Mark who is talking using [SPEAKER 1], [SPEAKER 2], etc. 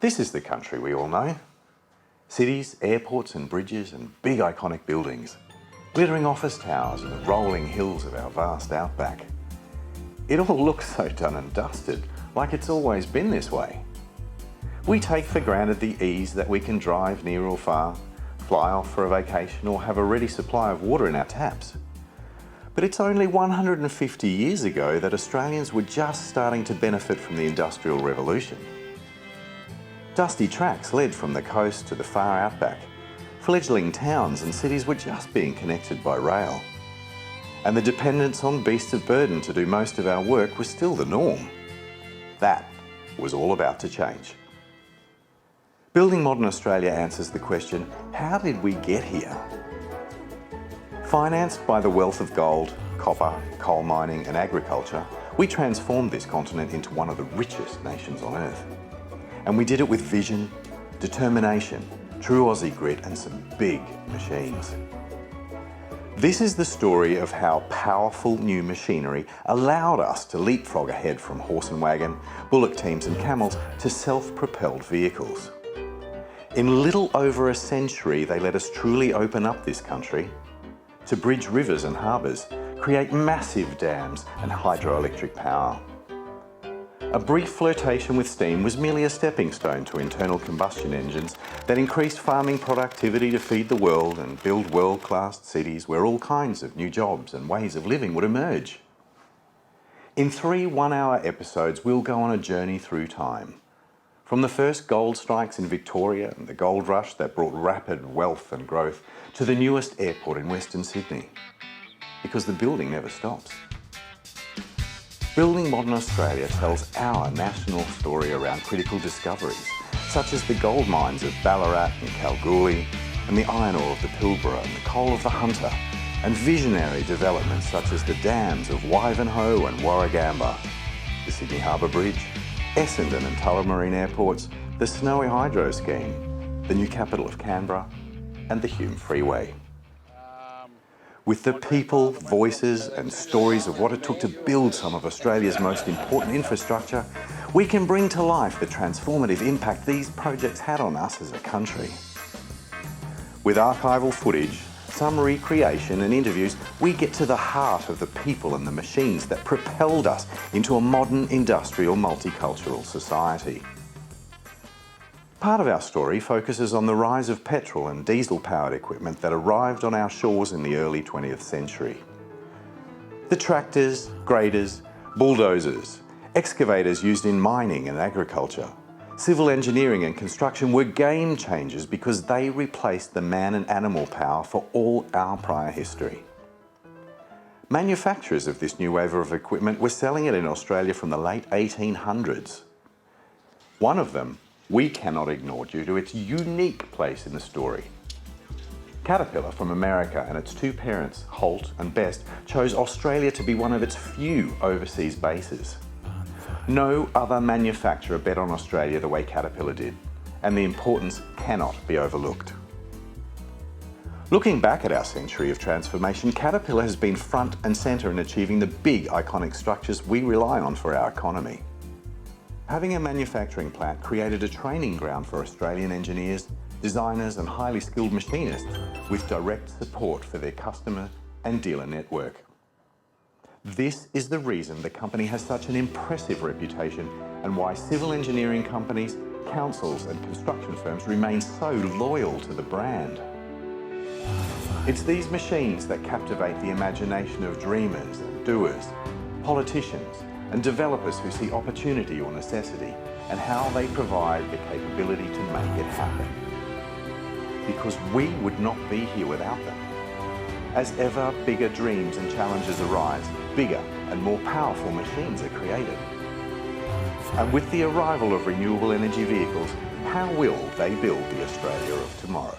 [SPEAKER 1] This is the country we all know. Cities, airports and bridges and big iconic buildings, glittering office towers and the rolling hills of our vast outback. It all looks so done and dusted, like it's always been this way. We take for granted the ease that we can drive near or far, fly off for a vacation or have a ready supply of water in our taps. But it's only 150 years ago that Australians were just starting to benefit from the Industrial Revolution. Dusty tracks led from the coast to the far outback. Fledgling towns and cities were just being connected by rail. And the dependence on beasts of burden to do most of our work was still the norm. That was all about to change. Building Modern Australia answers the question, how did we get here? Financed by the wealth of gold, copper, coal mining and agriculture, we transformed this continent into one of the richest nations on earth. And we did it with vision, determination, true Aussie grit and some big machines. This is the story of how powerful new machinery allowed us to leapfrog ahead from horse and wagon, bullock teams and camels to self-propelled vehicles. In little over a century, they let us truly open up this country to bridge rivers and harbours, create massive dams and hydroelectric power. A brief flirtation with steam was merely a stepping stone to internal combustion engines that increased farming productivity to feed the world and build world-class cities where all kinds of new jobs and ways of living would emerge. In 3 one-hour episodes, we'll go on a journey through time. From the first gold strikes in Victoria and the gold rush that brought rapid wealth and growth to the newest airport in Western Sydney. Because the building never stops. Building Modern Australia tells our national story around critical discoveries, such as the gold mines of Ballarat and Kalgoorlie, and the iron ore of the Pilbara and the coal of the Hunter, and visionary developments such as the dams of Wivenhoe and Warragamba, the Sydney Harbour Bridge, Essendon and Tullamarine airports, the Snowy Hydro scheme, the new capital of Canberra, and the Hume Freeway. With the people, voices and stories of what it took to build some of Australia's most important infrastructure, we can bring to life the transformative impact these projects had on us as a country. With archival footage, some recreation and interviews, we get to the heart of the people and the machines that propelled us into a modern industrial multicultural society. Part of our story focuses on the rise of petrol and diesel-powered equipment that arrived on our shores in the early 20th century. The tractors, graders, bulldozers, excavators used in mining and agriculture, civil engineering and construction were game changers because they replaced the man and animal power for all our prior history. Manufacturers of this new wave of equipment were selling it in Australia from the late 1800s. One of them we cannot ignore due to its unique place in the story. Caterpillar from America and its 2 parents, Holt and Best, chose Australia to be one of its few overseas bases. No other manufacturer bet on Australia the way Caterpillar did, and the importance cannot be overlooked. Looking back at our century of transformation, Caterpillar has been front and centre in achieving the big iconic structures we rely on for our economy. Having a manufacturing plant created a training ground for Australian engineers, designers and highly skilled machinists with direct support for their customer and dealer network. This is the reason the company has such an impressive reputation and why civil engineering companies, councils and construction firms remain so loyal to the brand. It's these machines that captivate the imagination of dreamers and doers, politicians and developers who see opportunity or necessity and how they provide the capability to make it happen. Because we would not be here without them. As ever bigger dreams and challenges arise, bigger and more powerful machines are created. And with the arrival of renewable energy vehicles, how will they build the Australia of tomorrow?